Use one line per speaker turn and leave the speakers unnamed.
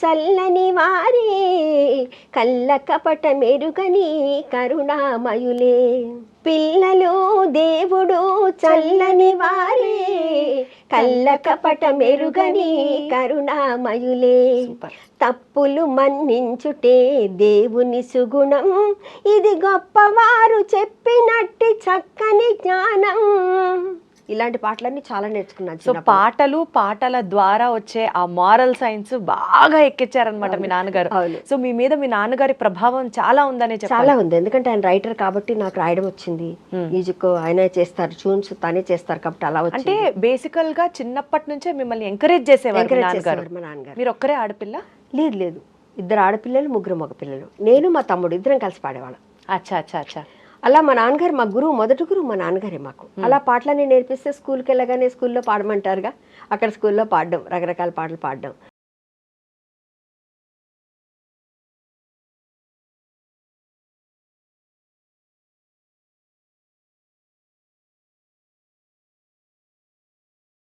చల్లని వారే, కళ్ళ కపట మెరుగని కరుణామయులే. పిల్లలు దేవుడు చల్లని వారే, కళ్ళ కపట మెరుగని కరుణామయులే. తప్పులు మన్నించుటే దేవుని సుగుణం, ఇది గొప్పవారు చెప్పినట్టి చక్కని జ్ఞానం. ఇలాంటి పాటలన్నీ చాలా నేర్చుకున్నాను.
సో పాటల ద్వారా వచ్చే ఆ మారల్ సైన్స్ బాగా ఎక్కించారనమాట మీ నాన్నగారు. సో మీ మీద మీ నాన్నగారి ప్రభావం చాలా ఉందనే చెప్పాలి.
చాలా ఉంది, ఎందుకంటే ఆయన రైటర్ కాబట్టి నాకు రాయడం వచ్చింది. మ్యూజిక్ ఆయన చేస్తారు, ట్యూన్స్ తనే చేస్తారు కాబట్టి అలా వచ్చి.
అంటే బేసికల్ గా చిన్నప్పటి నుంచే మిమ్మల్ని ఎంకరేజ్ చేసేవారు మా నాన్నగారు. మీరు ఒక్కరే ఆడపిల్ల?
లేదు లేదు, 2 ఆడపిల్లలు 3 మగ పిల్లలు. నేను మా తమ్ముడు ఇద్దరం కలిసి పాడేవాళ్ళం.
అచ్చా అచ్చా అచ్చా.
అలా మా నాన్నగారు మా గురువు, మొదటి గురువు మా నాన్నగారే మాకు. అలా పాటలన్నీ నేర్పిస్తే స్కూల్కి వెళ్ళగానే స్కూల్లో పాడమంటారుగా, అక్కడ స్కూల్లో పాడడం, రకరకాల పాటలు పాడడం.